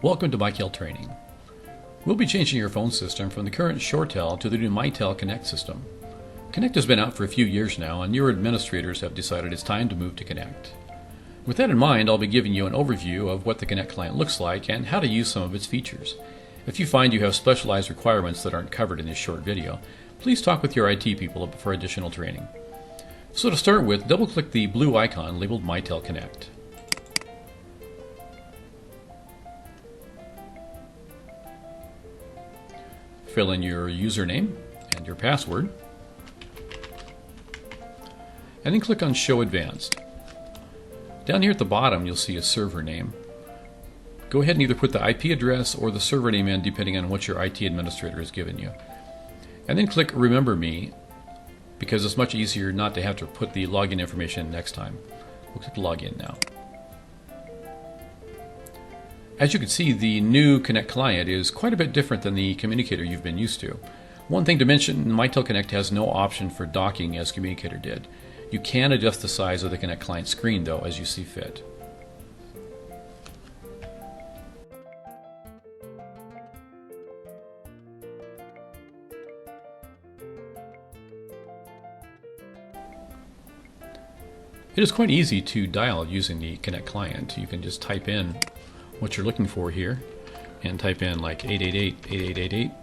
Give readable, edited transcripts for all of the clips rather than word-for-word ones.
Welcome to Mitel Training. We'll be changing your phone system from the current ShoreTel to the new Mitel Connect system. Connect has been out for a few years now, and your administrators have decided it's time to move to Connect. With that in mind, I'll be giving you an overview of what the Connect client looks like and how to use some of its features. If you find you have specialized requirements that aren't covered in this short video, please talk with your IT people for additional training. So to start with, double-click the blue icon labeled Mitel Connect. Fill in your username and your password, and then click on Show Advanced. Down here at the bottom you'll see a server name. Go ahead and either put the IP address or the server name in depending on what your IT administrator has given you. And then click Remember Me, because it's much easier not to have to put the login information in next time. We'll click Login now. As you can see, the new Connect client is quite a bit different than the communicator you've been used to. One thing to mention, Mitel Connect has no option for docking as communicator did. You can adjust the size of the Connect client screen though as you see fit. It is quite easy to dial using the Connect client. You can just type in what you're looking for here and type in like 888-8888,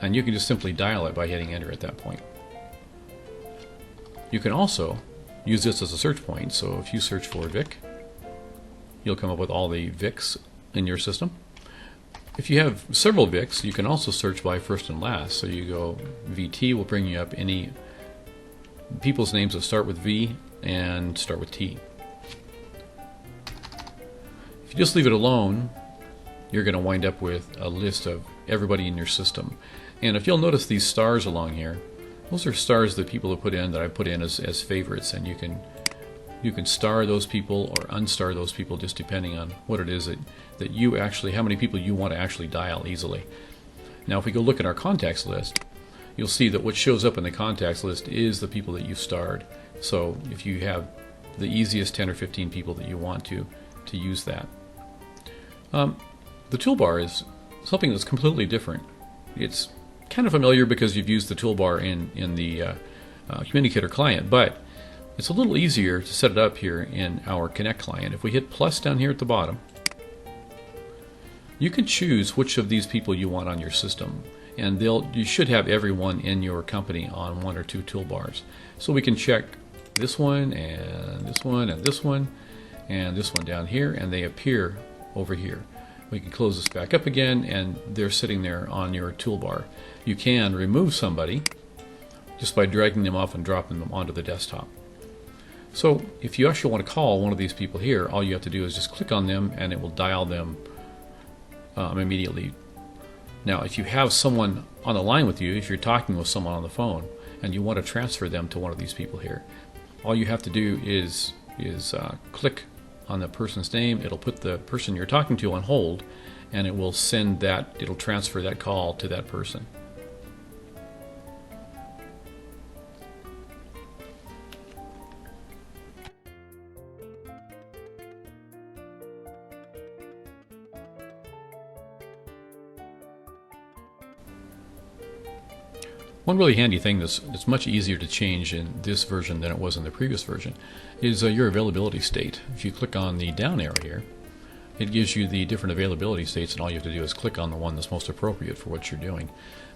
and you can just simply dial it by hitting enter at that point. You can also use this as a search point, so if you search for Vic, you'll come up with all the Vics in your system. If you have several Vics, you can also search by first and last, so you go VT will bring you up any people's names that start with V and start with T. If you just leave it alone, you're going to wind up with a list of everybody in your system. And if you'll notice these stars along here, those are stars that people have put in that I put in as favorites, and you can star those people or unstar those people just depending on what it is that you actually, how many people you want to actually dial easily. Now if we go look at our contacts list, you'll see that what shows up in the contacts list is the people that you've starred. So if you have the easiest 10 or 15 people that you want to use that. The toolbar is something that's completely different. It's kind of familiar because you've used the toolbar in the communicator client, but it's a little easier to set it up here in our Connect client. If we hit plus down here at the bottom, you can choose which of these people you want on your system, and you should have everyone in your company on one or two toolbars. So we can check this one and this one and this one and this one down here, and they appear over here. We can close this back up again, and they're sitting there on your toolbar. You can remove somebody just by dragging them off and dropping them onto the desktop. So if you actually want to call one of these people here, all you have to do is just click on them and it will dial them immediately. Now if you have someone on the line with you, if you're talking with someone on the phone and you want to transfer them to one of these people here, all you have to do is click on the person's name. It'll put the person you're talking to on hold, and it will it'll transfer that call to that person. One really handy thing that's much easier to change in this version than it was in the previous version is your availability state. If you click on the down arrow here, it gives you the different availability states, and all you have to do is click on the one that's most appropriate for what you're doing.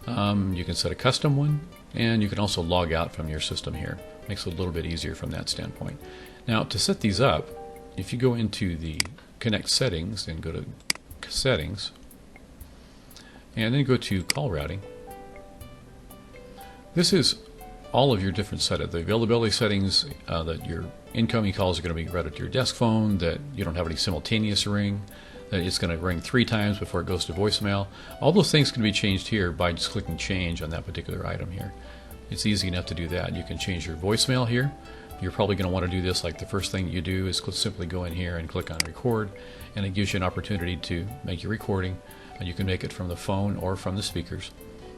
You can set a custom one, and you can also log out from your system here. Makes it a little bit easier from that standpoint. Now to set these up, if you go into the Connect settings and go to Settings, and then go to Call Routing, this is all of your different setup. The availability settings, that your incoming calls are going to be routed to your desk phone, that you don't have any simultaneous ring, that it's going to ring 3 times before it goes to voicemail. All those things can be changed here by just clicking change on that particular item here. It's easy enough to do that. You can change your voicemail here. You're probably going to want to do this like the first thing you do is simply go in here and click on record, and it gives you an opportunity to make your recording, and you can make it from the phone or from the speakers.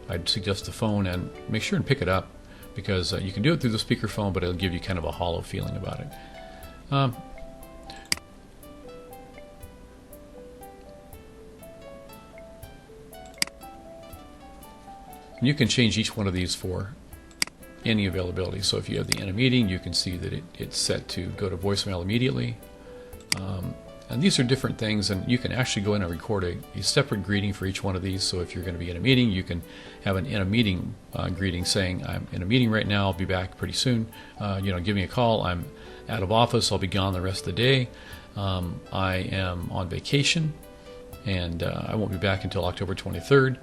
I'd suggest the phone, and make sure and pick it up, because you can do it through the speakerphone, but it'll give you kind of a hollow feeling about it. And you can change each one of these for any availability. So if you have the in a meeting, you can see that it's set to go to voicemail immediately. And these are different things, and you can actually go in and record a separate greeting for each one of these. So if you're going to be in a meeting, you can have an in a meeting greeting saying, I'm in a meeting right now, I'll be back pretty soon. Give me a call. I'm out of office, I'll be gone the rest of the day. I am on vacation, and I won't be back until October 23rd.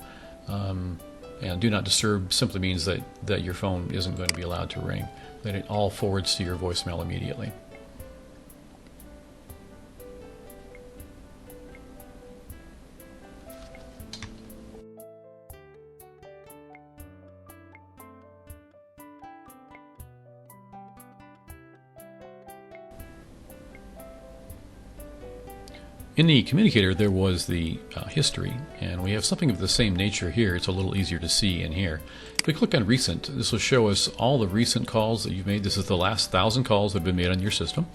And do not disturb simply means that your phone isn't going to be allowed to ring, that it all forwards to your voicemail immediately. In the communicator, there was the history, and we have something of the same nature here. It's a little easier to see in here. If we click on recent, this will show us all the recent calls that you've made. This is the last 1,000 calls that have been made on your system.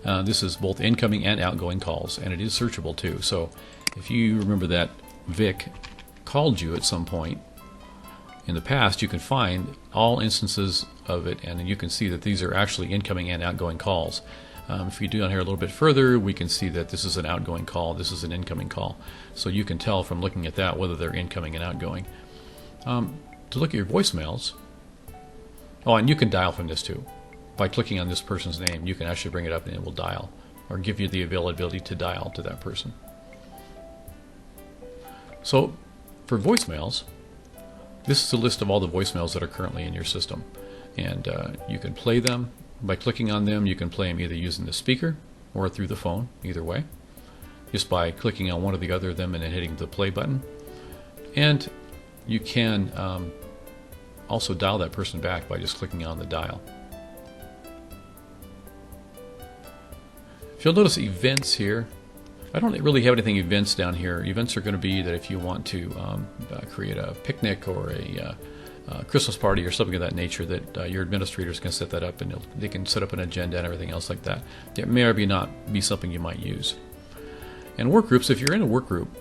This is both incoming and outgoing calls, and it is searchable too. So if you remember that Vic called you at some point in the past, you can find all instances of it, and you can see that these are actually incoming and outgoing calls. If you do down here a little bit further, we can see that this is an outgoing call, this is an incoming call. So you can tell from looking at that whether they're incoming and outgoing. To look at your voicemails, and you can dial from this too. By clicking on this person's name, you can actually bring it up and it will dial, or give you the availability to dial to that person. So for voicemails, this is a list of all the voicemails that are currently in your system. And you can play them. By clicking on them, you can play them either using the speaker or through the phone, either way. Just by clicking on one or the other of them and then hitting the play button. And you can also dial that person back by just clicking on the dial. If you'll notice events here, I don't really have anything events down here. Events are going to be that if you want to create a picnic or a Christmas party or something of that nature, that your administrators can set that up, and they can set up an agenda and everything else like that. It may or may not be something you might use. And work groups, if you're in a work group,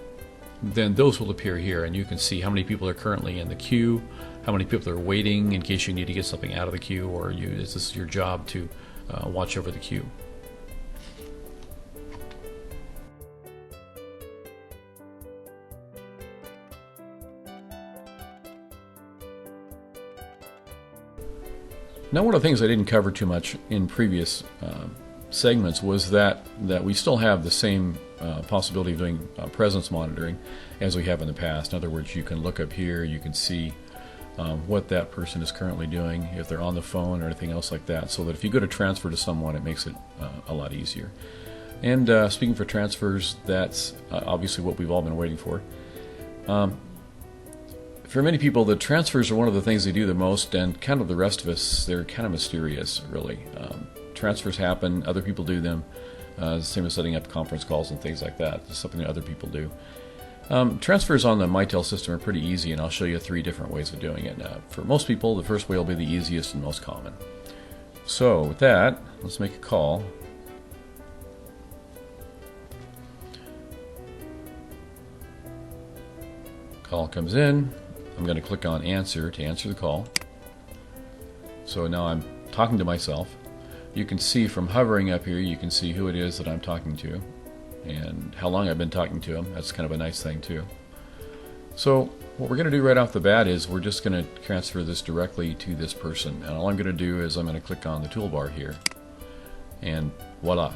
then those will appear here, and you can see how many people are currently in the queue, how many people are waiting in case you need to get something out of the queue, or this is your job to watch over the queue. Now, one of the things I didn't cover too much in previous segments was that we still have the same possibility of doing presence monitoring as we have in the past. In other words, you can look up here, you can see what that person is currently doing, if they're on the phone or anything else like that, so that if you go to transfer to someone, it makes it a lot easier. And speaking for transfers, that's obviously what we've all been waiting for. For many people, the transfers are one of the things they do the most, and kind of the rest of us, they're kind of mysterious, really. Transfers happen, other people do them, same as setting up conference calls and things like that. It's something that other people do. Transfers on the Mitel system are pretty easy, and I'll show you 3 different ways of doing it. For most people, the first way will be the easiest and most common. So with that, let's make a call. Call comes in. I'm going to click on answer to answer the call. So now I'm talking to myself. You can see from hovering up here, you can see who it is that I'm talking to and how long I've been talking to him. That's kind of a nice thing too. So what we're going to do right off the bat is we're just going to transfer this directly to this person. And all I'm going to do is I'm going to click on the toolbar here. And voila,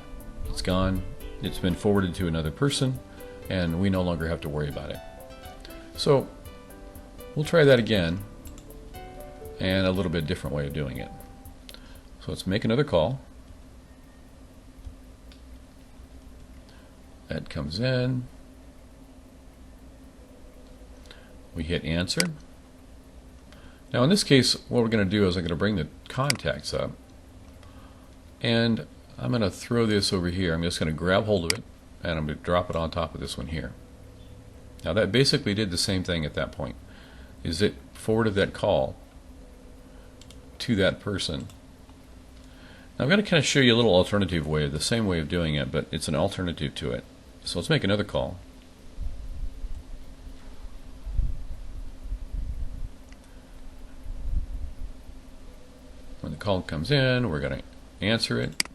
it's gone. It's been forwarded to another person, and we no longer have to worry about it. So we'll try that again, and a little bit different way of doing it. So let's make another call. That comes in. We hit answer. Now in this case, what we're going to do is I'm going to bring the contacts up, and I'm going to throw this over here. I'm just going to grab hold of it, and I'm going to drop it on top of this one here. Now that basically did the same thing at that point. Is it forwarded that call to that person. Now I'm going to kind of show you a little alternative way, the same way of doing it, but it's an alternative to it. So let's make another call. call comes in, we're going to answer it.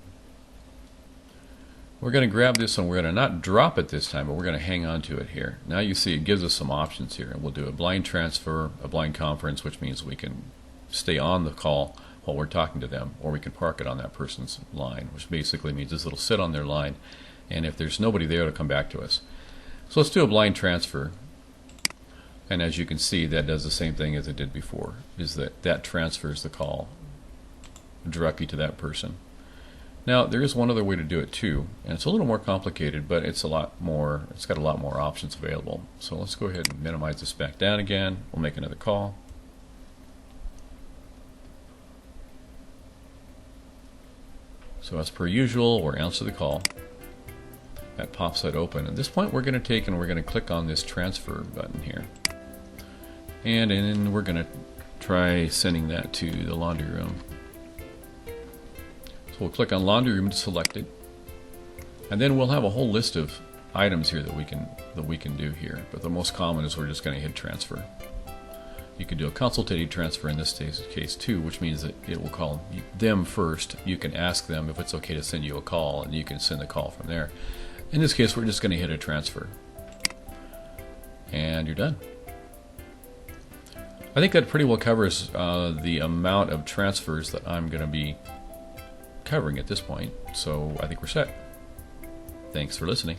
We're going to grab this one. We're going to not drop it this time, but we're going to hang on to it here. Now you see it gives us some options here. We'll do a blind transfer, a blind conference, which means we can stay on the call while we're talking to them, or we can park it on that person's line, which basically means this it'll sit on their line, and if there's nobody there, it'll come back to us. So let's do a blind transfer. And as you can see, that does the same thing as it did before, is that transfers the call directly to that person. Now, there is one other way to do it too, and it's a little more complicated, but it's got a lot more options available. So let's go ahead and minimize this back down again. We'll make another call. So as per usual, we'll answer the call. That pops that open. At this point, we're going to take and we're going to click on this transfer button here. And then we're going to try sending that to the laundry room. So we'll click on laundry room to select it. And then we'll have a whole list of items here that we can do here. But the most common is we're just going to hit transfer. You can do a consultative transfer in this case too, which means that it will call them first. You can ask them if it's okay to send you a call, and you can send the call from there. In this case, we're just going to hit a transfer. And you're done. I think that pretty well covers the amount of transfers that I'm going to be covering at this point. So I think we're set. Thanks for listening.